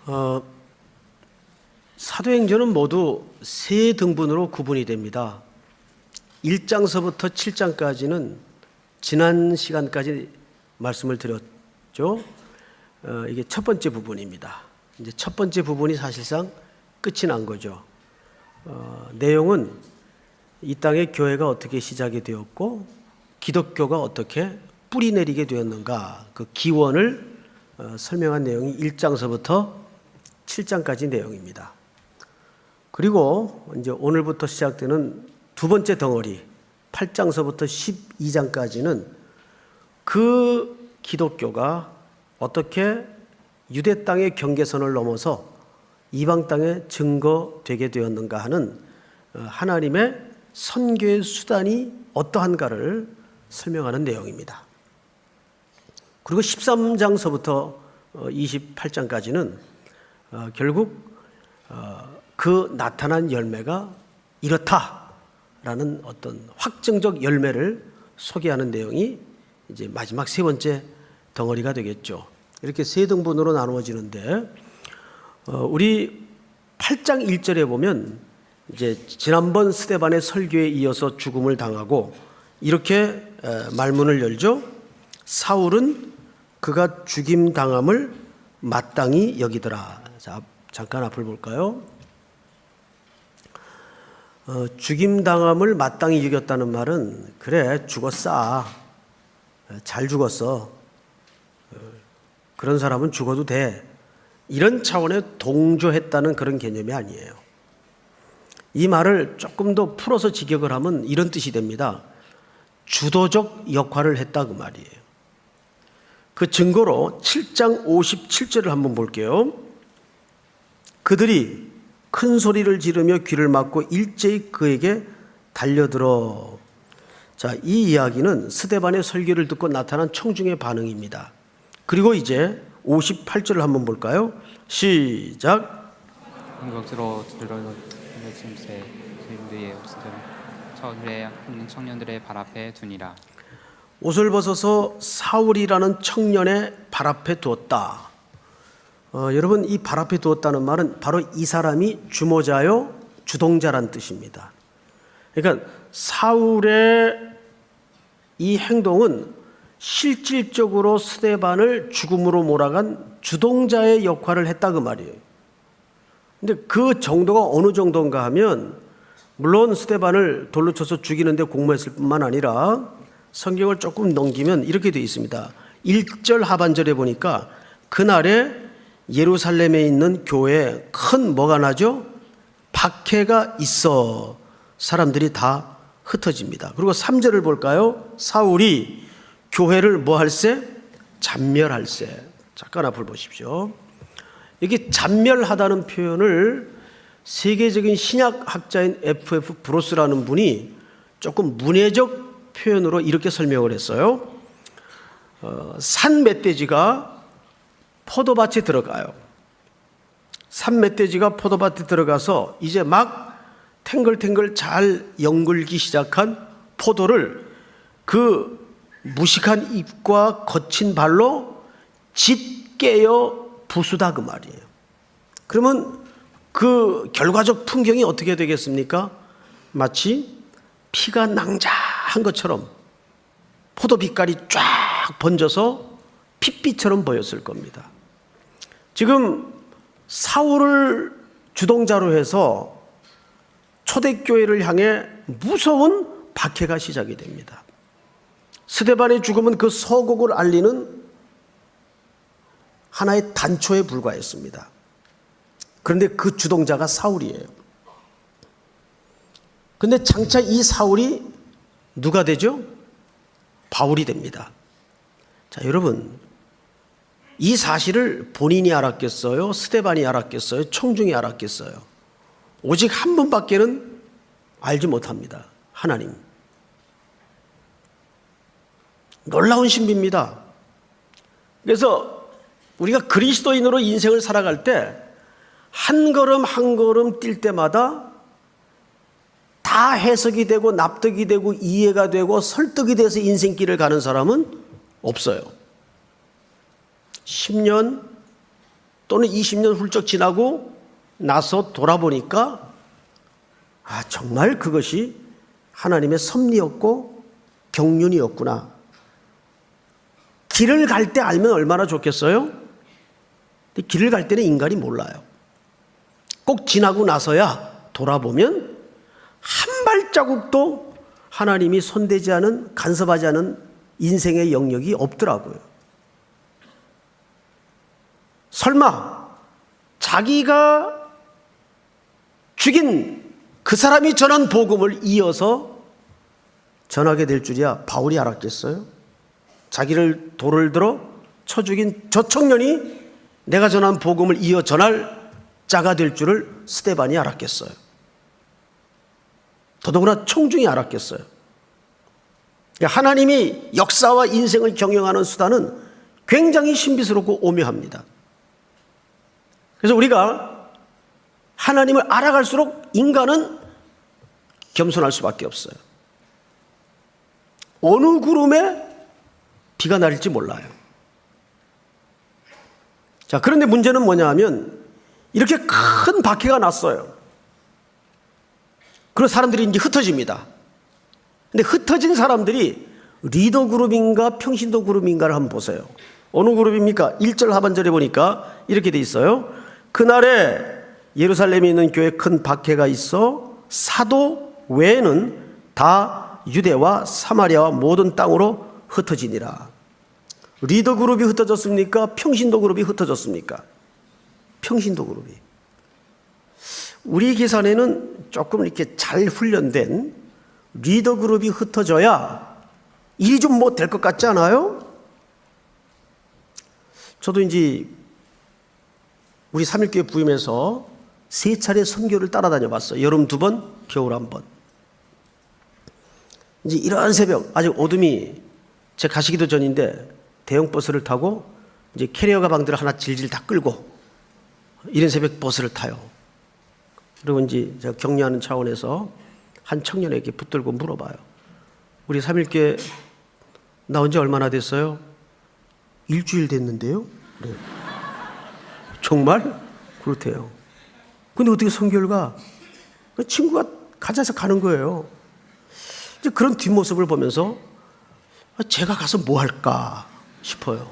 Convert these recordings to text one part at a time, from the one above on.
어, 사도행전은 모두 세 등분으로 구분이 됩니다. 1장서부터 7장까지는 지난 시간까지 말씀을 드렸죠. 이게 첫 번째 부분입니다. 이제 첫 번째 부분이 사실상 끝이 난 거죠. 내용은 이 땅의 교회가 어떻게 시작이 되었고 기독교가 어떻게 뿌리 내리게 되었는가, 그 기원을 설명한 내용이 1장서부터 7장까지 내용입니다. 그리고 이제 오늘부터 시작되는 두 번째 덩어리 8장서부터 12장까지는 그 기독교가 어떻게 유대 땅의 경계선을 넘어서 이방 땅에 증거되게 되었는가 하는 하나님의 선교의 수단이 어떠한가를 설명하는 내용입니다. 그리고 13장서부터 28장까지는 결국 그 나타난 열매가 이렇다라는 어떤 확정적 열매를 소개하는 내용이 이제 마지막 세 번째 덩어리가 되겠죠. 이렇게 세 등분으로 나누어지는데 우리 8장 1절에 보면 이제 지난번 스데반의 설교에 이어서 죽음을 당하고 이렇게 말문을 열죠. 사울은 그가 죽임 당함을 마땅히 여기더라. 자, 잠깐 앞을 볼까요? 죽임 당함을 마땅히 여겼다는 말은 그래 죽었어, 잘 죽었어, 그런 사람은 죽어도 돼, 이런 차원의 동조했다는 그런 개념이 아니에요. 이 말을 조금 더 풀어서 직역을 하면 이런 뜻이 됩니다. 주도적 역할을 했다, 그 말이에요. 그 증거로 7장 57절을 한번 볼게요. 그들이 큰 소리를 지르며 귀를 막고 일제히 그에게 달려들어. 자, 이 이야기는 스데반의 설교를 듣고 나타난 청중의 반응입니다. 그리고 이제 58절을 한번 볼까요? 시작. 겉으로 들러짐새 그들의 옷을 저들의 한 청년들의 발 앞에 두니라. 옷을 벗어서 사울이라는 청년의 발 앞에 두었다. 여러분, 이 발 앞에 두었다는 말은 바로 이 사람이 주모자요 주동자란 뜻입니다. 그러니까 사울의 이 행동은 실질적으로 스데반을 죽음으로 몰아간 주동자의 역할을 했다, 그 말이에요. 근데 그 정도가 어느 정도인가 하면 물론 스데반을 돌로 쳐서 죽이는데 공모했을 뿐만 아니라 성경을 조금 넘기면 이렇게 되어 있습니다. 1절 하반절에 보니까 그날에 예루살렘에 있는 교회에 큰 뭐가 나죠? 박해가 있어 사람들이 다 흩어집니다. 그리고 3절을 볼까요? 사울이 교회를 뭐 할세? 잔멸할세. 잠깐 앞을 보십시오. 이게 잔멸하다는 표현을 세계적인 신약학자인 F.F. 브로스라는 분이 조금 문해적 표현으로 이렇게 설명을 했어요. 산 멧돼지가 포도밭에 들어가요. 산 멧돼지가 포도밭에 들어가서 이제 막 탱글탱글 잘 연글기 시작한 포도를 그 무식한 입과 거친 발로 짙게어 부수다, 그 말이에요. 그러면 그 결과적 풍경이 어떻게 되겠습니까? 마치 피가 낭자한 것처럼 포도 빛깔이 쫙 번져서 핏빛처럼 보였을 겁니다. 지금 사울을 주동자로 해서 초대교회를 향해 무서운 박해가 시작이 됩니다. 스데반의 죽음은 그 서곡을 알리는 하나의 단초에 불과했습니다. 그런데 그 주동자가 사울이에요. 그런데 장차 이 사울이 누가 되죠? 바울이 됩니다. 자, 여러분, 이 사실을 본인이 알았겠어요? 스데반이 알았겠어요? 청중이 알았겠어요? 오직 한 분밖에는 알지 못합니다. 하나님. 놀라운 신비입니다. 그래서 우리가 그리스도인으로 인생을 살아갈 때 한 걸음 한 걸음 뛸 때마다 다 해석이 되고 납득이 되고 이해가 되고 설득이 돼서 인생길을 가는 사람은 없어요. 10년, 또는 20년 훌쩍 지나고 나서 돌아보니까 정말 그것이 하나님의 섭리였고 경륜이었구나. 길을 갈 때 알면 얼마나 좋겠어요? 근데 길을 갈 때는 인간이 몰라요. 꼭 지나고 나서야 돌아보면 한 발자국도 하나님이 손대지 않은, 간섭하지 않은 인생의 영역이 없더라고요. 설마 자기가 죽인 그 사람이 전한 복음을 이어서 전하게 될 줄이야 바울이 알았겠어요? 자기를 돌을 들어 쳐 죽인 저 청년이 내가 전한 복음을 이어 전할 자가 될 줄을 스데반이 알았겠어요? 더더구나 청중이 알았겠어요? 하나님이 역사와 인생을 경영하는 수단은 굉장히 신비스럽고 오묘합니다. 그래서 우리가 하나님을 알아갈수록 인간은 겸손할 수밖에 없어요. 어느 구름에 비가 내릴지 몰라요. 자, 그런데 문제는 뭐냐 하면 이렇게 큰 박해가 났어요. 그런 사람들이 이제 흩어집니다. 근데 흩어진 사람들이 리더 그룹인가 평신도 그룹인가를 한번 보세요. 어느 그룹입니까? 1절 하반절에 보니까 이렇게 돼 있어요. 그날에 예루살렘에 있는 교회에 큰 박해가 있어 사도 외에는 다 유대와 사마리아와 모든 땅으로 흩어지니라. 리더 그룹이 흩어졌습니까? 평신도 그룹이 흩어졌습니까? 평신도 그룹이. 우리 계산에는 조금 이렇게 잘 훈련된 리더 그룹이 흩어져야 일이 좀 뭐 될 것 같지 않아요? 저도 이제 우리 삼일교회 부임해서 3차례 선교를 따라다녀 봤어요. 여름 2번, 겨울 1번. 이제 이런 새벽, 아직 어둠이 제 가시기도 전인데 대형 버스를 타고 이제 캐리어 가방들을 하나 질질 다 끌고 이른 새벽 버스를 타요. 그리고 이제 제가 격려하는 차원에서 한 청년에게 붙들고 물어봐요. 우리 삼일교회 나온 지 얼마나 됐어요? 일주일 됐는데요? 네. 정말? 그렇대요. 근데 어떻게 선교를 가? 친구가 가자서 가는 거예요. 이제 그런 뒷모습을 보면서 제가 가서 뭐 할까 싶어요.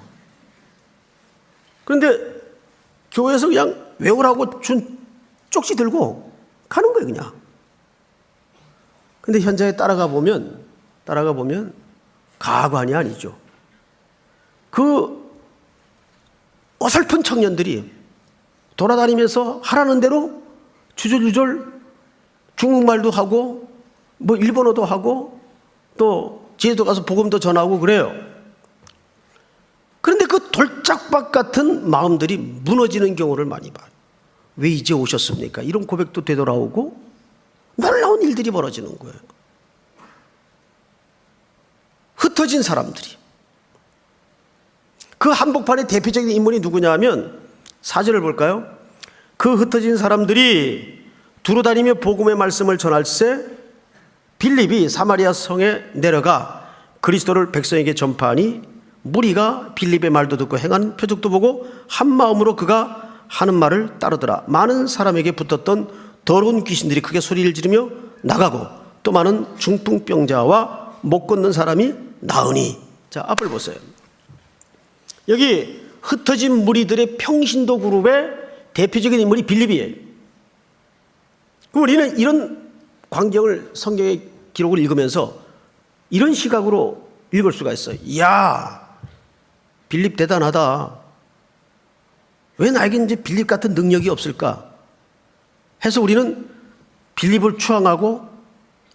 그런데 교회에서 그냥 외우라고 준 쪽지 들고 가는 거예요, 그냥. 근데 현장에 따라가 보면 가관이 아니죠. 그 어설픈 청년들이 돌아다니면서 하라는 대로 주절주절 중국말도 하고 뭐 일본어도 하고 또 제주도 가서 복음도 전하고 그래요. 그런데 그 돌짝박 같은 마음들이 무너지는 경우를 많이 봐요. 왜 이제 오셨습니까? 이런 고백도 되돌아오고 놀라운 일들이 벌어지는 거예요. 흩어진 사람들이. 그 한복판의 대표적인 인물이 누구냐 하면 4절을 볼까요? 그 흩어진 사람들이 두루 다니며 복음의 말씀을 전할세 빌립이 사마리아 성에 내려가 그리스도를 백성에게 전파하니 무리가 빌립의 말도 듣고 행한 표적도 보고 한 마음으로 그가 하는 말을 따르더라. 많은 사람에게 붙었던 더러운 귀신들이 크게 소리를 지르며 나가고 또 많은 중풍병자와 못 걷는 사람이 나으니. 자, 앞을 보세요. 여기 흩어진 무리들의 평신도 그룹의 대표적인 인물이 빌립이에요. 그럼 우리는 이런 광경을 성경의 기록을 읽으면서 이런 시각으로 읽을 수가 있어요. 이야, 빌립 대단하다. 왜 나에게 이제 빌립 같은 능력이 없을까? 해서 우리는 빌립을 추앙하고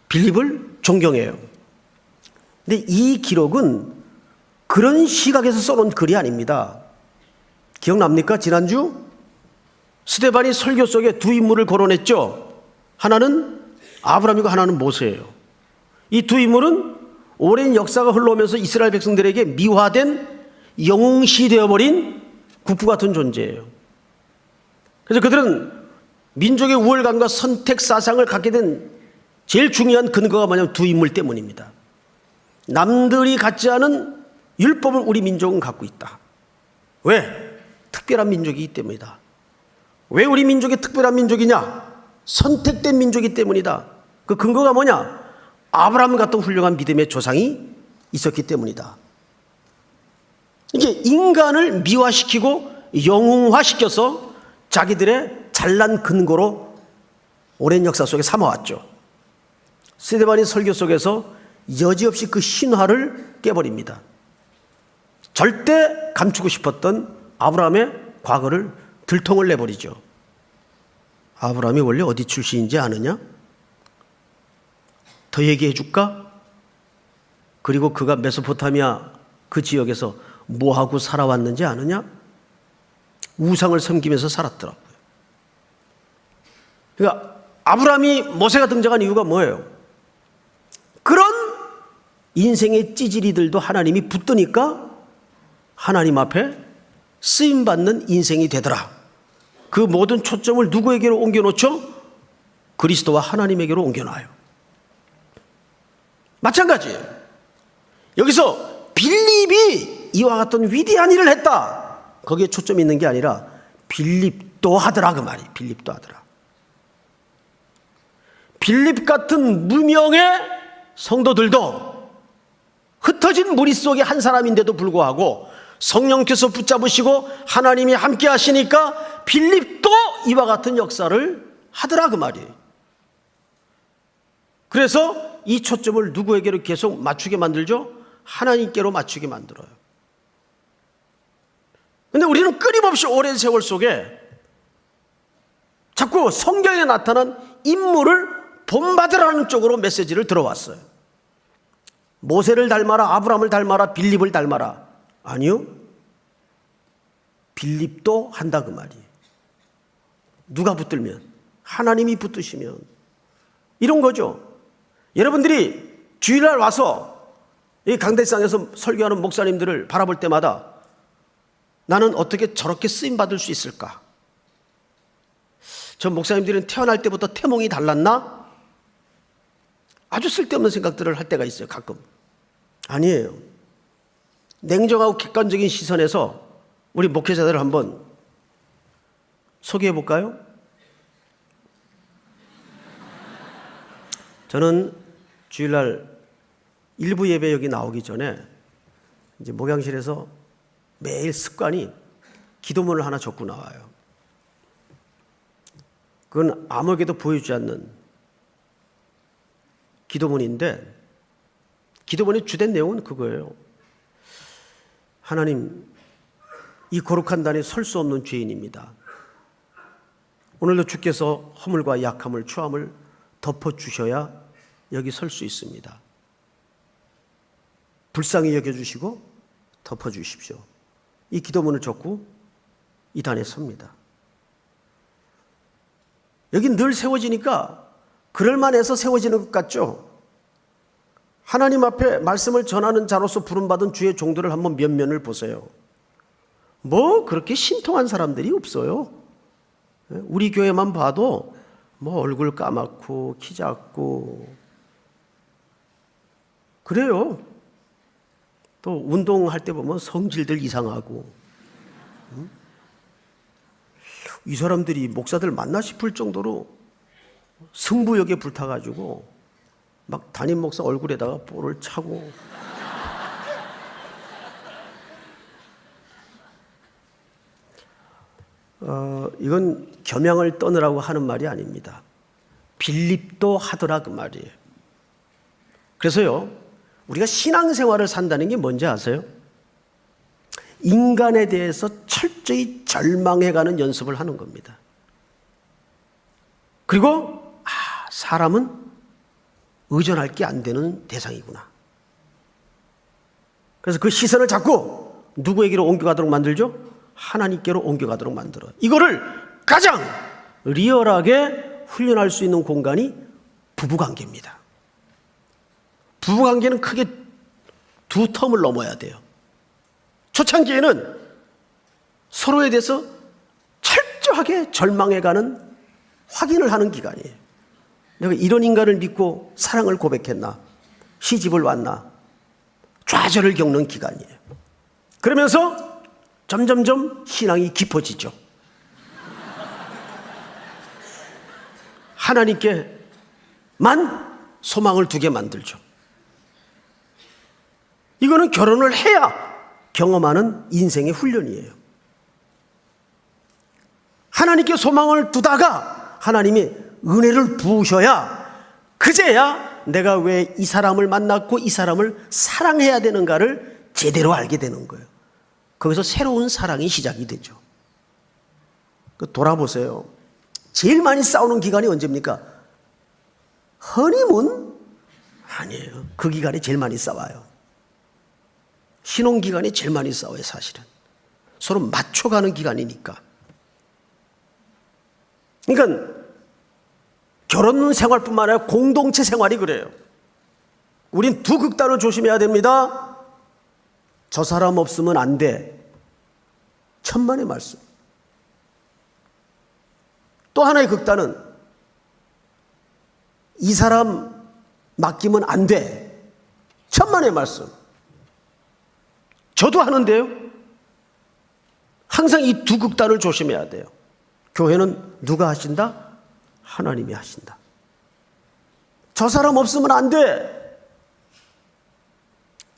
빌립을 존경해요. 근데 이 기록은 그런 시각에서 써놓은 글이 아닙니다. 기억납니까? 지난주 스데반이 설교 속에 두 인물을 거론했죠. 하나는 아브라함이고 하나는 모세예요. 이 두 인물은 오랜 역사가 흘러오면서 이스라엘 백성들에게 미화된 영웅시 되어버린 국부 같은 존재예요. 그래서 그들은 민족의 우월감과 선택 사상을 갖게 된 제일 중요한 근거가 뭐냐면 두 인물 때문입니다. 남들이 갖지 않은 율법을 우리 민족은 갖고 있다. 왜? 특별한 민족이기 때문이다. 왜 우리 민족이 특별한 민족이냐? 선택된 민족이기 때문이다. 그 근거가 뭐냐? 아브라함 같은 훌륭한 믿음의 조상이 있었기 때문이다. 이게 인간을 미화시키고 영웅화시켜서 자기들의 잘난 근거로 오랜 역사 속에 삼아왔죠. 스데반의 설교 속에서 여지없이 그 신화를 깨버립니다. 절대 감추고 싶었던 아브라함의 과거를 들통을 내버리죠. 아브라함이 원래 어디 출신인지 아느냐? 더 얘기해 줄까? 그리고 그가 메소포타미아 그 지역에서 뭐하고 살아왔는지 아느냐? 우상을 섬기면서 살았더라고요. 그러니까 아브라함이 모세가 등장한 이유가 뭐예요? 그런 인생의 찌질이들도 하나님이 붙드니까 하나님 앞에 쓰임받는 인생이 되더라. 그 모든 초점을 누구에게로 옮겨놓죠? 그리스도와 하나님에게로 옮겨놔요. 마찬가지예요. 여기서 빌립이 이와 같은 위대한 일을 했다. 거기에 초점이 있는 게 아니라 빌립도 하더라 그 말이. 빌립도 하더라. 빌립 같은 무명의 성도들도 흩어진 무리 속의 한 사람인데도 불구하고 성령께서 붙잡으시고 하나님이 함께 하시니까 빌립도 이와 같은 역사를 하더라 그 말이에요. 그래서 이 초점을 누구에게로 계속 맞추게 만들죠? 하나님께로 맞추게 만들어요. 그런데 우리는 끊임없이 오랜 세월 속에 자꾸 성경에 나타난 인물을 본받으라는 쪽으로 메시지를 들어왔어요. 모세를 닮아라, 아브라함을 닮아라, 빌립을 닮아라. 아니요. 빌립도 한다 그 말이에요. 누가 붙들면? 하나님이 붙드시면. 이런 거죠. 여러분들이 주일날 와서 이 강대상에서 설교하는 목사님들을 바라볼 때마다 나는 어떻게 저렇게 쓰임받을 수 있을까? 저 목사님들은 태어날 때부터 태몽이 달랐나? 아주 쓸데없는 생각들을 할 때가 있어요, 가끔. 아니에요. 냉정하고 객관적인 시선에서 우리 목회자들을 한번 소개해 볼까요? 저는 주일날 일부 예배 여기 나오기 전에 이제 목양실에서 매일 습관이 기도문을 하나 적고 나와요. 그건 아무에게도 보여주지 않는 기도문인데 기도문의 주된 내용은 그거예요. 하나님, 이 거룩한 단에 설 수 없는 죄인입니다. 오늘도 주께서 허물과 약함을, 추함을 덮어주셔야 여기 설 수 있습니다. 불쌍히 여겨주시고 덮어주십시오. 이 기도문을 적고 이 단에 섭니다. 여긴 늘 세워지니까 그럴만해서 세워지는 것 같죠? 하나님 앞에 말씀을 전하는 자로서 부름받은 주의 종들을 한번 몇 면을 보세요. 뭐 그렇게 신통한 사람들이 없어요. 우리 교회만 봐도 뭐 얼굴 까맣고 키 작고 그래요. 또 운동할 때 보면 성질들 이상하고 이 사람들이 목사들 맞나 싶을 정도로 승부욕에 불타가지고 막 담임 목사 얼굴에다가 볼을 차고 이건 겸양을 떠느라고 하는 말이 아닙니다. 빌립도 하더라 그 말이에요. 그래서요, 우리가 신앙생활을 산다는 게 뭔지 아세요? 인간에 대해서 철저히 절망해가는 연습을 하는 겁니다. 그리고 사람은 의존할 게 안 되는 대상이구나. 그래서 그 시선을 자꾸 누구에게로 옮겨가도록 만들죠? 하나님께로 옮겨가도록 만들어요. 이거를 가장 리얼하게 훈련할 수 있는 공간이 부부관계입니다. 부부관계는 크게 두 텀을 넘어야 돼요. 초창기에는 서로에 대해서 철저하게 절망해가는 확인을 하는 기간이에요. 내가 이런 인간을 믿고 사랑을 고백했나? 시집을 왔나? 좌절을 겪는 기간이에요. 그러면서 점점점 신앙이 깊어지죠. 하나님께만 소망을 두게 만들죠. 이거는 결혼을 해야 경험하는 인생의 훈련이에요. 하나님께 소망을 두다가 하나님이 은혜를 부으셔야 그제야 내가 왜 이 사람을 만났고 이 사람을 사랑해야 되는가를 제대로 알게 되는 거예요. 거기서 새로운 사랑이 시작이 되죠. 돌아보세요. 제일 많이 싸우는 기간이 언제입니까? 허니문? 아니에요. 그 기간이 제일 많이 싸워요. 신혼기간이 제일 많이 싸워요. 사실은 서로 맞춰가는 기간이니까. 그러니까 결혼 생활뿐만 아니라 공동체 생활이 그래요. 우린 두 극단을 조심해야 됩니다. 저 사람 없으면 안 돼. 천만의 말씀. 또 하나의 극단은 이 사람 맡기면 안 돼. 천만의 말씀. 저도 하는데요. 항상 이 두 극단을 조심해야 돼요. 교회는 누가 하신다? 하나님이 하신다. 저 사람 없으면 안 돼.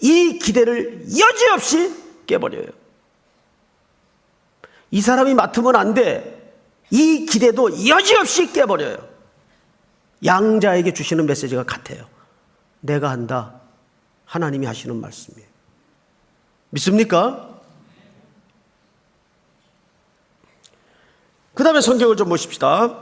이 기대를 여지없이 깨버려요. 이 사람이 맡으면 안 돼. 이 기대도 여지없이 깨버려요. 양자에게 주시는 메시지가 같아요. 내가 한다. 하나님이 하시는 말씀이에요. 믿습니까? 그 다음에 성경을 좀 보십시다.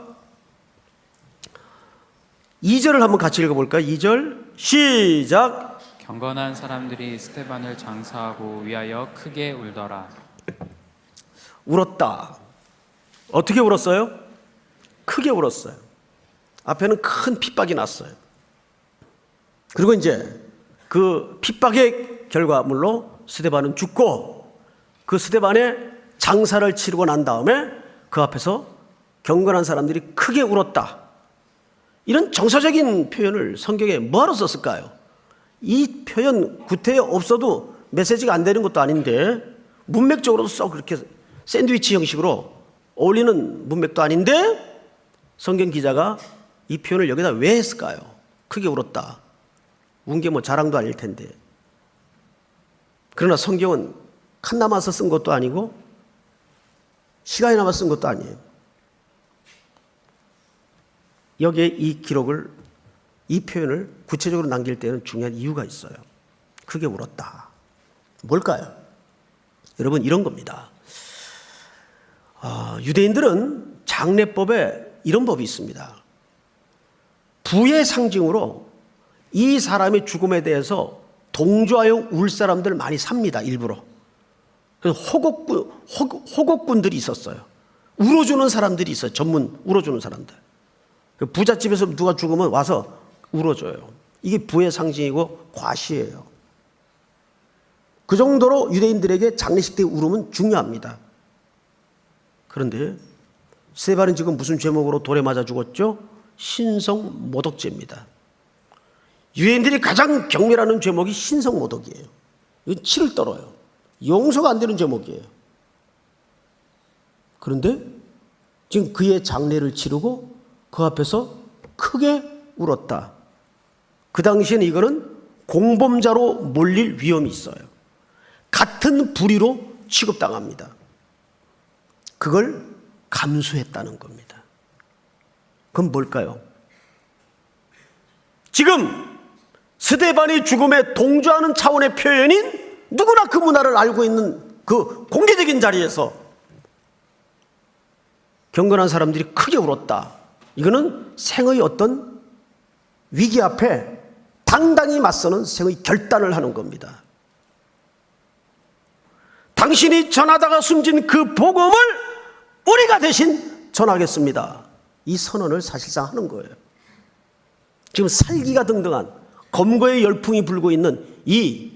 2절을 한번 같이 읽어볼까요? 2절 시작. 경건한 사람들이 스데반을 장사하고 위하여 크게 울더라. 울었다. 어떻게 울었어요? 크게 울었어요. 앞에는 큰 핍박이 났어요. 그리고 이제 그 핍박의 결과물로 스데반은 죽고 그 스데반의 장사를 치르고 난 다음에 그 앞에서 경건한 사람들이 크게 울었다. 이런 정서적인 표현을 성경에 뭐하러 썼을까요? 이 표현 구태에 없어도 메시지가 안 되는 것도 아닌데 문맥적으로도 썩 그렇게 샌드위치 형식으로 어울리는 문맥도 아닌데 성경 기자가 이 표현을 여기다 왜 했을까요? 크게 울었다. 운 게 뭐 자랑도 아닐 텐데. 그러나 성경은 칸 남아서 쓴 것도 아니고 시간이 남아서 쓴 것도 아니에요. 여기에 이 기록을, 이 표현을 구체적으로 남길 때는 중요한 이유가 있어요. 크게 울었다. 뭘까요? 여러분, 이런 겁니다. 유대인들은 장례법에 이런 법이 있습니다. 부의 상징으로 이 사람의 죽음에 대해서 동조하여 울 사람들 많이 삽니다. 일부러. 그래서 호곡꾼들이 있었어요. 울어주는 사람들이 있어요. 전문 울어주는 사람들. 부잣집에서 누가 죽으면 와서 울어줘요. 이게 부의 상징이고 과시예요. 그 정도로 유대인들에게 장례식 때 울음은 중요합니다. 그런데 스데반은 지금 무슨 죄목으로 돌에 맞아 죽었죠? 신성모독죄입니다. 유대인들이 가장 경멸하는 죄목이 신성모독이에요. 이건 치를 떨어요. 용서가 안 되는 죄목이에요. 그런데 지금 그의 장례를 치르고 그 앞에서 크게 울었다. 그 당시에는 이거는 공범자로 몰릴 위험이 있어요. 같은 불의로 취급당합니다. 그걸 감수했다는 겁니다. 그건 뭘까요? 지금 스데반의 죽음에 동조하는 차원의 표현인 누구나 그 문화를 알고 있는 그 공개적인 자리에서 경건한 사람들이 크게 울었다. 이거는 생의 어떤 위기 앞에 당당히 맞서는 생의 결단을 하는 겁니다. 당신이 전하다가 숨진 그 복음을 우리가 대신 전하겠습니다. 이 선언을 사실상 하는 거예요. 지금 살기가 등등한 검거의 열풍이 불고 있는 이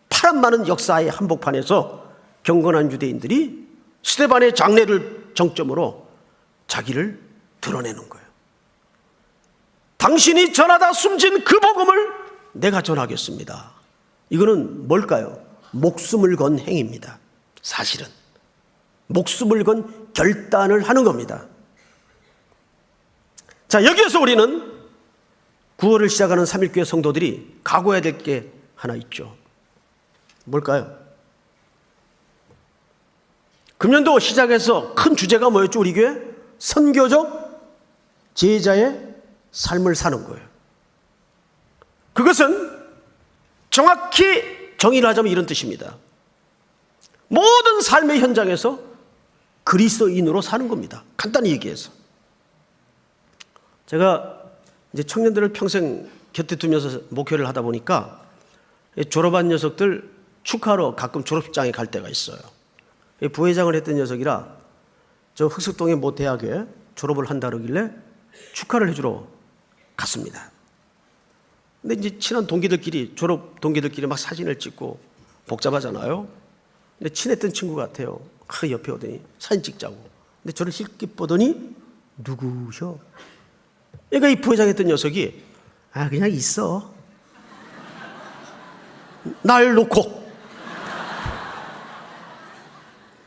파란 많은 역사의 한복판에서 경건한 유대인들이 스데반의 장례를 정점으로 자기를 드러내는 거예요. 당신이 전하다 숨진 그 복음을 내가 전하겠습니다. 이거는 뭘까요? 목숨을 건 행위입니다. 사실은 목숨을 건 결단을 하는 겁니다. 자, 여기에서 우리는 9월을 시작하는 3.1교회 성도들이 각오해야 될 게 하나 있죠. 뭘까요? 금년도 시작해서 큰 주제가 뭐였죠? 우리 교회? 선교적 제자의 삶을 사는 거예요. 그것은 정확히 정의를 하자면 이런 뜻입니다. 모든 삶의 현장에서 그리스도인으로 사는 겁니다. 간단히 얘기해서. 제가 이제 청년들을 평생 곁에 두면서 목회를 하다 보니까 졸업한 녀석들 축하하러 가끔 졸업장에 갈 때가 있어요. 부회장을 했던 녀석이라 저 흑석동의 모 대학에 졸업을 한다 그러길래 축하를 해주러 갔습니다. 근데 이제 친한 동기들끼리, 졸업 동기들끼리 막 사진을 찍고 복잡하잖아요. 근데 친했던 친구 같아요. 옆에 오더니 사진 찍자고. 근데 저를 힐끗 보더니 누구셔? 그러니까 이 부회장 했던 녀석이 그냥 있어. 날 놓고.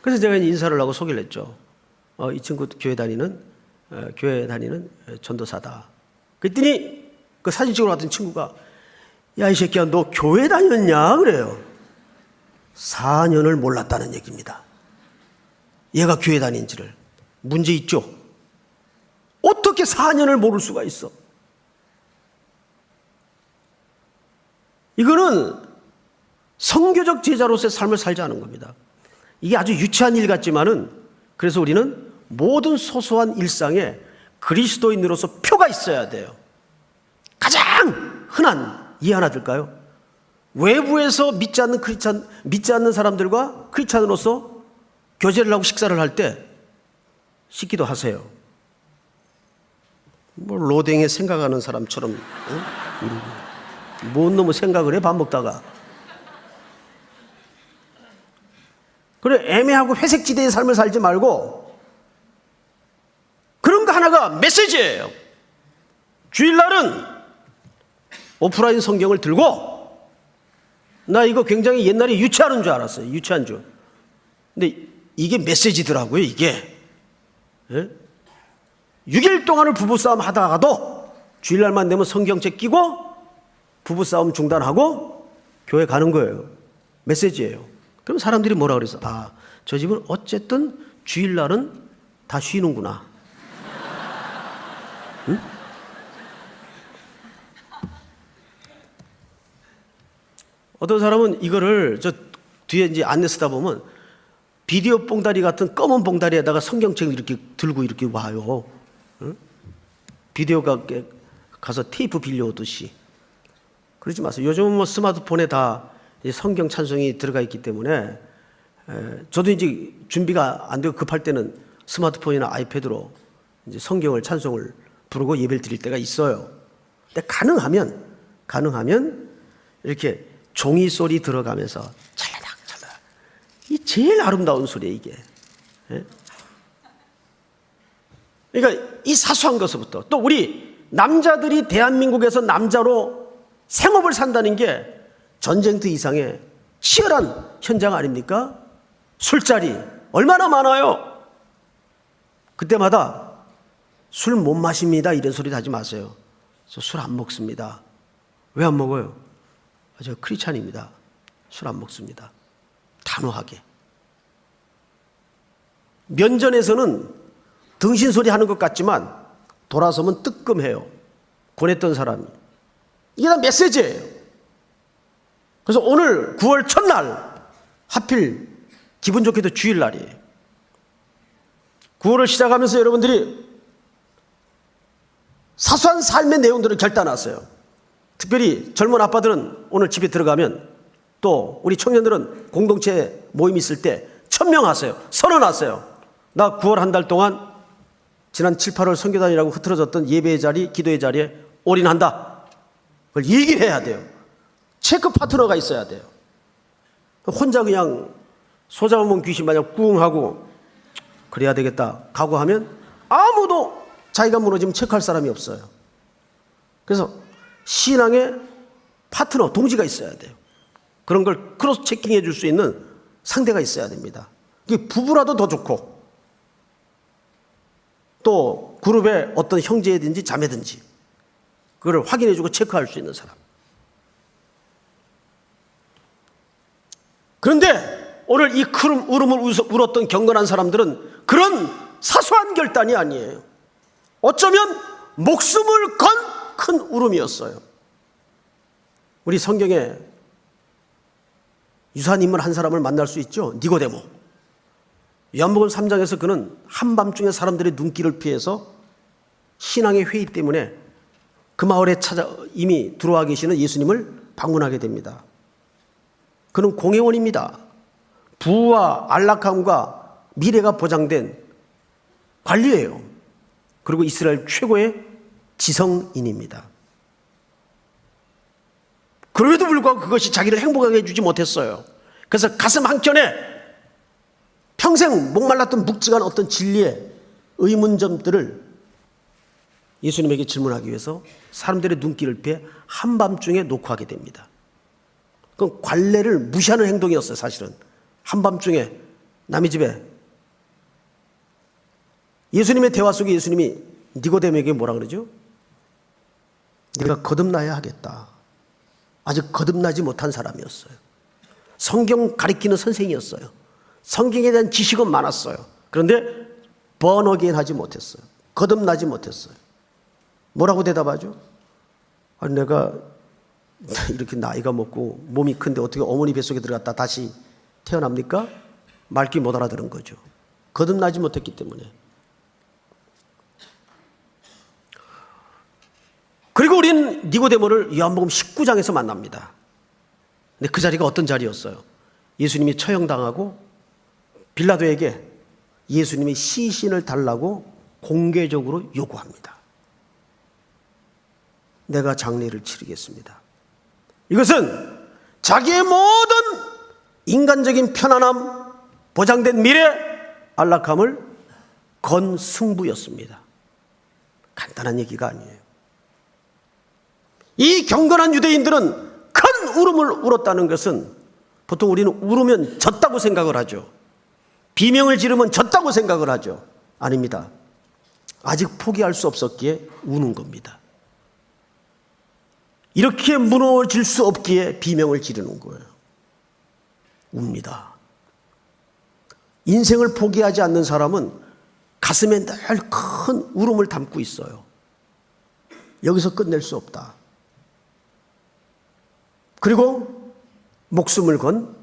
그래서 제가 인사를 하고 소개를 했죠. 이 친구 교회 다니는 전도사다. 그랬더니 그 사진 찍으러 왔던 친구가 야, 이 새끼야, 너 교회 다녔냐? 그래요. 4년을 몰랐다는 얘기입니다. 얘가 교회 다닌지를. 문제 있죠? 어떻게 4년을 모를 수가 있어? 이거는 선교적 제자로서의 삶을 살자는 겁니다. 이게 아주 유치한 일 같지만은 그래서 우리는 모든 소소한 일상에 그리스도인으로서 표가 있어야 돼요. 가장 흔한 이해 하나 들까요? 외부에서 믿지 않는 사람들과 크리스찬으로서 교제를 하고 식사를 할 때 씻기도 하세요. 뭐 로댕에 생각하는 사람처럼 뭔 놈의 생각을 해 밥 먹다가. 그래, 애매하고 회색지대의 삶을 살지 말고 그런 거 하나가 메시지예요. 주일날은 오프라인 성경을 들고, 나 이거 굉장히 옛날에 유치하는 줄 알았어요. 유치한 줄. 근데 이게 메시지더라고요, 이게. 예? 6일 동안을 부부싸움 하다가도 주일날만 되면 성경책 끼고 부부싸움 중단하고 교회 가는 거예요. 메시지예요. 그럼 사람들이 뭐라 그래서 저 집은 어쨌든 주일날은 다 쉬는구나. 응? 어떤 사람은 이거를 저 뒤에 이제 안내 쓰다 보면 비디오 봉다리 같은 검은 봉다리에다가 성경책을 이렇게 들고 이렇게 와요. 응? 비디오가 가서 테이프 빌려오듯이. 그러지 마세요. 요즘은 뭐 스마트폰에 다 성경 찬송이 들어가 있기 때문에 저도 이제 준비가 안 되고 급할 때는 스마트폰이나 아이패드로 이제 성경을 찬송을 부르고 예배를 드릴 때가 있어요. 근데 가능하면 이렇게 종이 소리 들어가면서 찰라닥 이 제일 아름다운 소리예요, 이게. 예? 그러니까 이 사소한 것부터 또 우리 남자들이 대한민국에서 남자로 생업을 산다는 게 전쟁터 이상의 치열한 현장 아닙니까? 술자리 얼마나 많아요. 그때마다 술 못 마십니다 이런 소리 하지 마세요. 저 술 안 먹습니다. 왜 안 먹어요? 저 크리스찬입니다. 술 안 먹습니다. 단호하게. 면전에서는 등신소리 하는 것 같지만 돌아서면 뜨끔해요. 권했던 사람이. 이게 다 메시지예요. 그래서 오늘 9월 첫날 하필 기분 좋게도 주일날이에요. 9월을 시작하면서 여러분들이 사소한 삶의 내용들을 결단하세요. 특별히 젊은 아빠들은 오늘 집에 들어가면 또 우리 청년들은 공동체 모임 있을 때 천명하세요. 선언하세요. 나 9월 한 달 동안 지난 7, 8월 선교단이라고 흐트러졌던 예배의 자리, 기도의 자리에 올인한다. 그걸 얘기를 해야 돼요. 체크 파트너가 있어야 돼요. 혼자 그냥 소잡아먹은 귀신 마냥 꿍 하고 그래야 되겠다 각오하면 아무도 자기가 무너지면 체크할 사람이 없어요. 그래서 신앙의 파트너, 동지가 있어야 돼요. 그런 걸 크로스 체킹해 줄 수 있는 상대가 있어야 됩니다. 이게 부부라도 더 좋고, 또 그룹의 어떤 형제든지 자매든지 그걸 확인해주고 체크할 수 있는 사람. 그런데 오늘 이 큰 울음을 울었던 경건한 사람들은 그런 사소한 결단이 아니에요. 어쩌면 목숨을 건 큰 울음이었어요. 우리 성경에 유사한 인물 한 사람을 만날 수 있죠. 니고데모. 요한복음 3장에서 그는 한밤중에 사람들의 눈길을 피해서 신앙의 회의 때문에 그 마을에 이미 들어와 계시는 예수님을 방문하게 됩니다. 그는 공회원입니다. 부와 안락함과 미래가 보장된 관리예요. 그리고 이스라엘 최고의 지성인입니다. 그럼에도 불구하고 그것이 자기를 행복하게 해주지 못했어요. 그래서 가슴 한켠에 평생 목말랐던 묵직한 어떤 진리의 의문점들을 예수님에게 질문하기 위해서 사람들의 눈길을 피해 한밤중에 녹화하게 됩니다. 그건 관례를 무시하는 행동이었어요. 사실은 한밤중에 남의 집에. 예수님의 대화 속에 예수님이 니고데모에게 뭐라 그러죠? 네가 거듭나야 하겠다. 아직 거듭나지 못한 사람이었어요. 성경 가리키는 선생이었어요. 성경에 대한 지식은 많았어요. 그런데 번어게인 하지 못했어요. 거듭나지 못했어요. 뭐라고 대답하죠? 아니, 내가 이렇게 나이가 먹고 몸이 큰데 어떻게 어머니 뱃속에 들어갔다 다시 태어납니까? 말귀 못 알아들은 거죠. 거듭나지 못했기 때문에. 그리고 우리는 니고데모를 요한복음 19장에서 만납니다. 근데 그 자리가 어떤 자리였어요? 예수님이 처형당하고 빌라도에게 예수님이 시신을 달라고 공개적으로 요구합니다. 내가 장례를 치르겠습니다. 이것은 자기의 모든 인간적인 편안함, 보장된 미래, 안락함을 건 승부였습니다. 간단한 얘기가 아니에요. 이 경건한 유대인들은 큰 울음을 울었다는 것은 보통 우리는 울으면 졌다고 생각을 하죠. 비명을 지르면 졌다고 생각을 하죠. 아닙니다. 아직 포기할 수 없었기에 우는 겁니다. 이렇게 무너질 수 없기에 비명을 지르는 거예요. 웁니다. 인생을 포기하지 않는 사람은 가슴에 늘 큰 울음을 담고 있어요. 여기서 끝낼 수 없다. 그리고 목숨을 건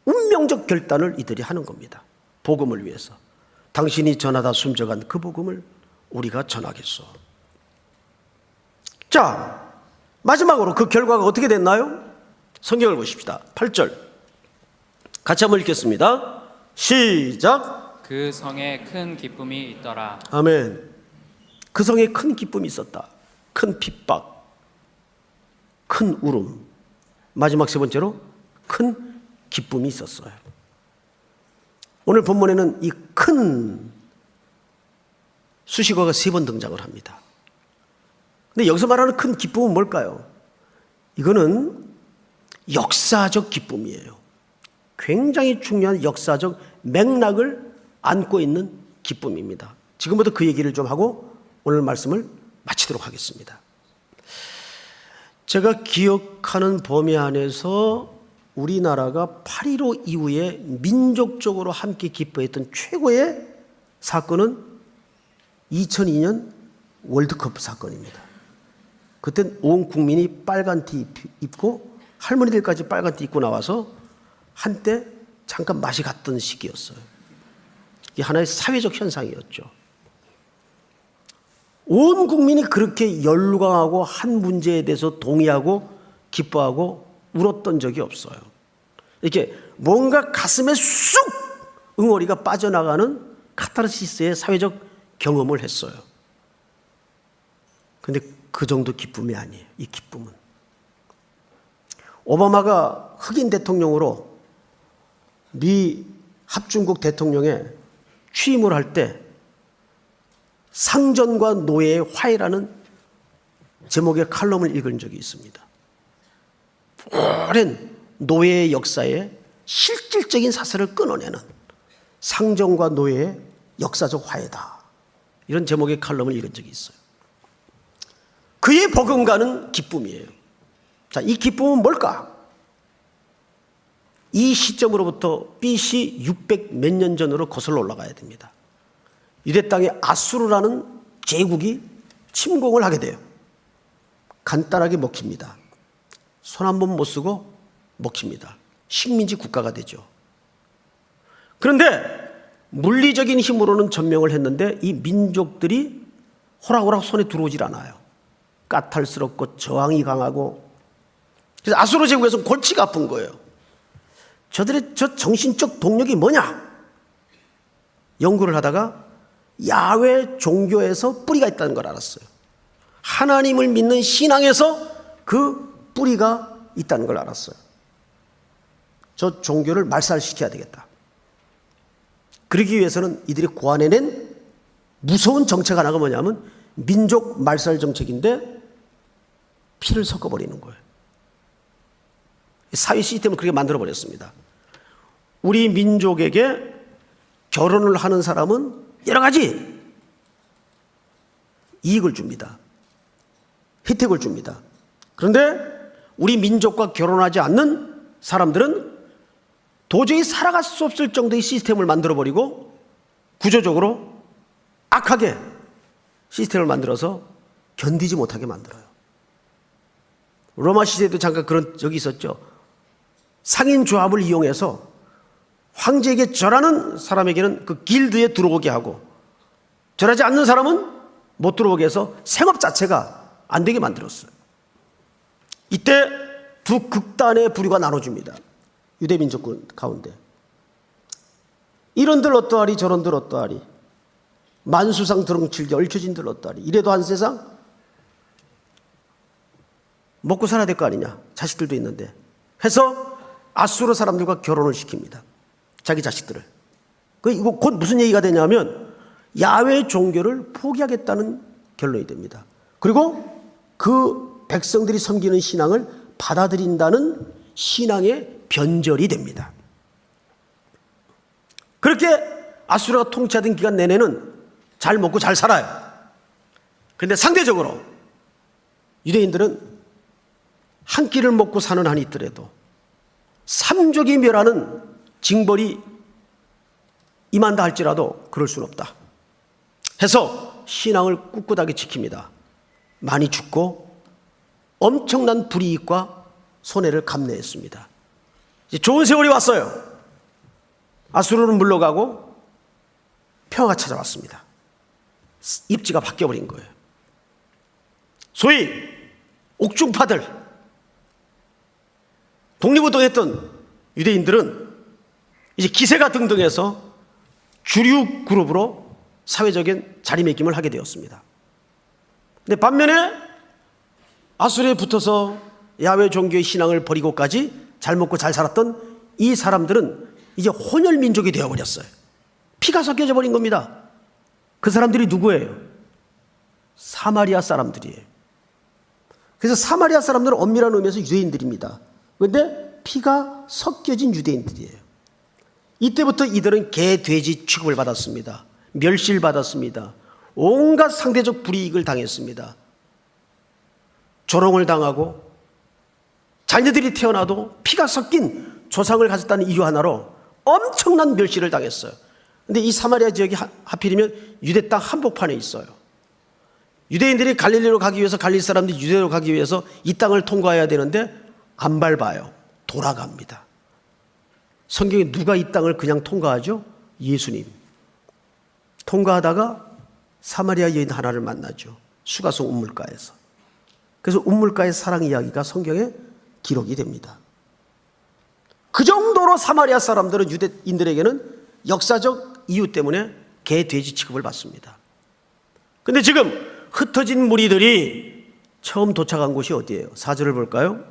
운명적 결단을 이들이 하는 겁니다. 복음을 위해서. 당신이 전하다 숨져간 그 복음을 우리가 전하겠소. 자, 마지막으로 그 결과가 어떻게 됐나요? 성경을 보십시다. 8절 같이 한번 읽겠습니다. 시작. 그 성에 큰 기쁨이 있더라. 아멘. 그 성에 큰 기쁨이 있었다. 큰 핍박, 큰 울음, 마지막 세 번째로 큰 기쁨이 있었어요. 오늘 본문에는 이 큰 수식어가 3번 등장을 합니다. 근데 여기서 말하는 큰 기쁨은 뭘까요? 이거는 역사적 기쁨이에요. 굉장히 중요한 역사적 맥락을 안고 있는 기쁨입니다. 지금부터 그 얘기를 좀 하고 오늘 말씀을 마치도록 하겠습니다. 제가 기억하는 범위 안에서 우리나라가 8.15 이후에 민족적으로 함께 기뻐했던 최고의 사건은 2002년 월드컵 사건입니다. 그때 온 국민이 빨간 티 입고 할머니들까지 빨간 티 입고 나와서 한때 잠깐 맛이 갔던 시기였어요. 이게 하나의 사회적 현상이었죠. 온 국민이 그렇게 열광하고 한 문제에 대해서 동의하고 기뻐하고 울었던 적이 없어요. 이렇게 뭔가 가슴에 쑥 응어리가 빠져나가는 카타르시스의 사회적 경험을 했어요. 그런데 그 정도 기쁨이 아니에요. 이 기쁨은 오바마가 흑인 대통령으로 미 합중국 대통령에 취임을 할 때 상전과 노예의 화해라는 제목의 칼럼을 읽은 적이 있습니다. 오랜 노예의 역사에 실질적인 사슬을 끊어내는 상정과 노예의 역사적 화해다. 이런 제목의 칼럼을 읽은 적이 있어요. 그의 버금가는 기쁨이에요. 자, 이 기쁨은 뭘까? 이 시점으로부터 BC 600 몇 년 전으로 거슬러 올라가야 됩니다. 유대 땅에 아수르라는 제국이 침공을 하게 돼요. 간단하게 먹힙니다. 손 한 번 못 쓰고 먹힙니다. 식민지 국가가 되죠. 그런데 물리적인 힘으로는 점령을 했는데 이 민족들이 호락호락 손에 들어오질 않아요. 까탈스럽고 저항이 강하고, 그래서 아수르 제국에서 골치가 아픈 거예요. 저들의 저 정신적 동력이 뭐냐? 연구를 하다가 야훼 종교에서 뿌리가 있다는 걸 알았어요. 하나님을 믿는 신앙에서 그 뿌리가 있다는 걸 알았어요. 저 종교를 말살시켜야 되겠다. 그러기 위해서는 이들이 고안해낸 무서운 정책 하나가 뭐냐면 민족 말살 정책인데 피를 섞어버리는 거예요. 사회 시스템을 그렇게 만들어버렸습니다. 우리 민족에게 결혼을 하는 사람은 여러 가지 이익을 줍니다. 혜택을 줍니다. 그런데 우리 민족과 결혼하지 않는 사람들은 도저히 살아갈 수 없을 정도의 시스템을 만들어버리고 구조적으로 악하게 시스템을 만들어서 견디지 못하게 만들어요. 로마 시대에도 잠깐 그런 적이 있었죠. 상인 조합을 이용해서 황제에게 절하는 사람에게는 그 길드에 들어오게 하고 절하지 않는 사람은 못 들어오게 해서 생업 자체가 안 되게 만들었어요. 이때 두 극단의 부류가 나눠집니다. 유대민족 가운데. 이런들 어떠하리 저런들 어떠하리, 만수상 드렁칠게 얽혀진들 어떠하리, 이래도 한 세상 먹고 살아야 될 거 아니냐, 자식들도 있는데 해서 아수르 사람들과 결혼을 시킵니다. 자기 자식들을. 이거 곧 무슨 얘기가 되냐면 야훼 종교를 포기하겠다는 결론이 됩니다. 그리고 그 백성들이 섬기는 신앙을 받아들인다는 신앙의 변절이 됩니다. 그렇게 아수르가 통치하던 기간 내내는 잘 먹고 잘 살아요. 그런데 상대적으로 유대인들은 한 끼를 먹고 사는 한이 있더라도 삼족이 멸하는 징벌이 임한다 할지라도 그럴 수는 없다 해서 신앙을 꿋꿋하게 지킵니다. 많이 죽고 엄청난 불이익과 손해를 감내했습니다. 이제 좋은 세월이 왔어요. 아수르는 물러가고 평화가 찾아왔습니다. 입지가 바뀌어버린 거예요. 소위 옥중파들, 독립운동했던 유대인들은 이제 기세가 등등해서 주류 그룹으로 사회적인 자리매김을 하게 되었습니다. 근데 반면에 아수르에 붙어서 야훼 종교의 신앙을 버리고까지 잘 먹고 잘 살았던 이 사람들은 이제 혼혈 민족이 되어버렸어요. 피가 섞여져 버린 겁니다. 그 사람들이 누구예요? 사마리아 사람들이에요. 그래서 사마리아 사람들은 엄밀한 의미에서 유대인들입니다. 그런데 피가 섞여진 유대인들이에요. 이때부터 이들은 개, 돼지 취급을 받았습니다. 멸시를 받았습니다. 온갖 상대적 불이익을 당했습니다. 조롱을 당하고 자녀들이 태어나도 피가 섞인 조상을 가졌다는 이유 하나로 엄청난 멸시를 당했어요. 그런데 이 사마리아 지역이 하필이면 유대 땅 한복판에 있어요. 유대인들이 갈릴리로 가기 위해서, 갈릴리 사람들이 유대로 가기 위해서 이 땅을 통과해야 되는데 안 밟아요. 돌아갑니다. 성경에 누가 이 땅을 그냥 통과하죠? 예수님. 통과하다가 사마리아 여인 하나를 만나죠. 수가성 운물가에서. 그래서 운물가의 사랑 이야기가 성경에 기록이 됩니다. 그 정도로 사마리아 사람들은 유대인들에게는 역사적 이유 때문에 개, 돼지 취급을 받습니다. 그런데 지금 흩어진 무리들이 처음 도착한 곳이 어디예요? 4절을 볼까요?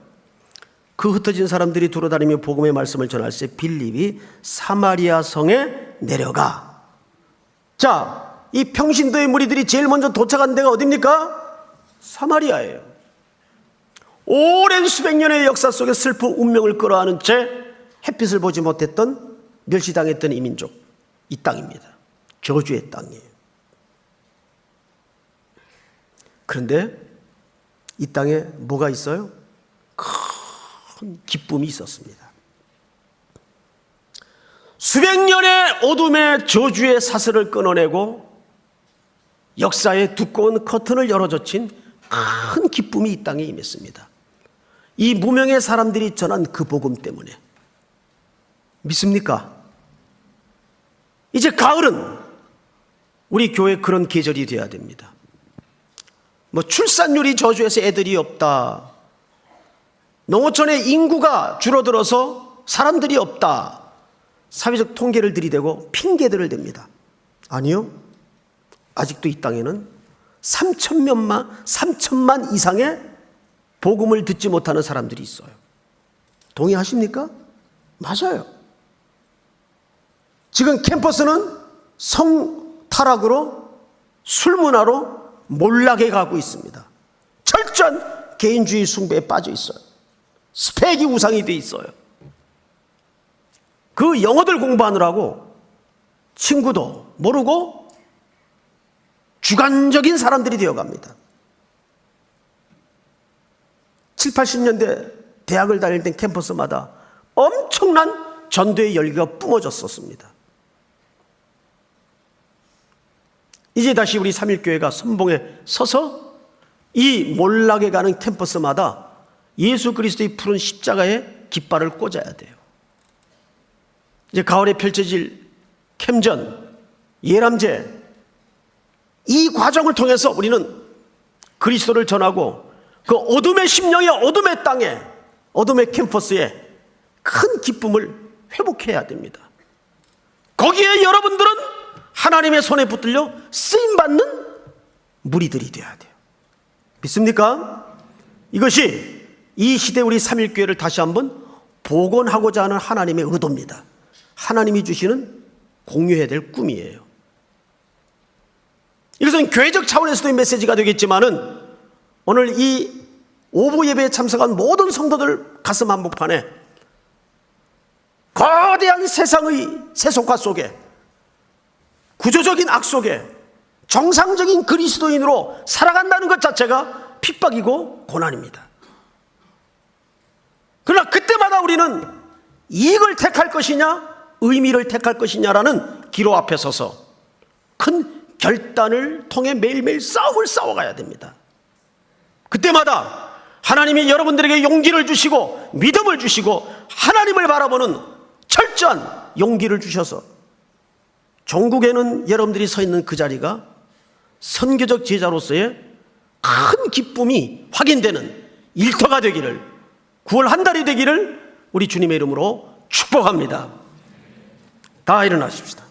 그 흩어진 사람들이 돌아다니며 복음의 말씀을 전할 때 빌립이 사마리아 성에 내려가. 자, 이 평신도의 무리들이 제일 먼저 도착한 데가 어디입니까? 사마리아예요. 오랜 수백 년의 역사 속에 슬픈 운명을 끌어안은 채 햇빛을 보지 못했던 멸시당했던 이 민족. 이 땅입니다. 저주의 땅이에요. 그런데 이 땅에 뭐가 있어요? 큰 기쁨이 있었습니다. 수백 년의 어둠의 저주의 사슬을 끊어내고 역사의 두꺼운 커튼을 열어젖힌 큰 기쁨이 이 땅에 임했습니다. 이 무명의 사람들이 전한 그 복음 때문에. 믿습니까? 이제 가을은 우리 교회 그런 계절이 되어야 됩니다. 뭐 출산율이 저주해서 애들이 없다, 농어촌의 인구가 줄어들어서 사람들이 없다, 사회적 통계를 들이대고 핑계들을 댑니다. 아니요, 아직도 이 땅에는 3천만 이상의 복음을 듣지 못하는 사람들이 있어요. 동의하십니까? 맞아요. 지금 캠퍼스는 성타락으로, 술문화로 몰락해 가고 있습니다. 철저한 개인주의 숭배에 빠져 있어요. 스펙이 우상이 돼 있어요. 그 영어들 공부하느라고 친구도 모르고 주관적인 사람들이 되어갑니다. 7, 80년대 대학을 다닐 땐 캠퍼스마다 엄청난 전도의 열기가 뿜어졌었습니다. 이제 다시 우리 삼일교회가 선봉에 서서 이 몰락에 가는 캠퍼스마다 예수 그리스도의 푸른 십자가에 깃발을 꽂아야 돼요. 이제 가을에 펼쳐질 캠전, 예람제, 이 과정을 통해서 우리는 그리스도를 전하고 그 어둠의 심령의 어둠의 땅에, 어둠의 캠퍼스에 큰 기쁨을 회복해야 됩니다. 거기에 여러분들은 하나님의 손에 붙들려 쓰임받는 무리들이 되어야 돼요. 믿습니까? 이것이 이 시대 우리 삼일교회를 다시 한번 복원하고자 하는 하나님의 의도입니다. 하나님이 주시는 공유해야 될 꿈이에요. 이것은 교회적 차원에서도 메시지가 되겠지만은 오늘 이 오부 예배에 참석한 모든 성도들 가슴 한복판에 거대한 세상의 세속화 속에, 구조적인 악 속에 정상적인 그리스도인으로 살아간다는 것 자체가 핍박이고 고난입니다. 그러나 그때마다 우리는 이익을 택할 것이냐, 의미를 택할 것이냐라는 기로 앞에 서서 큰 결단을 통해 매일매일 싸움을 싸워가야 됩니다. 그때마다 하나님이 여러분들에게 용기를 주시고 믿음을 주시고 하나님을 바라보는 철저한 용기를 주셔서 종국에는 여러분들이 서 있는 그 자리가 선교적 제자로서의 큰 기쁨이 확인되는 일터가 되기를, 9월 한 달이 되기를 우리 주님의 이름으로 축복합니다. 다 일어나십시다.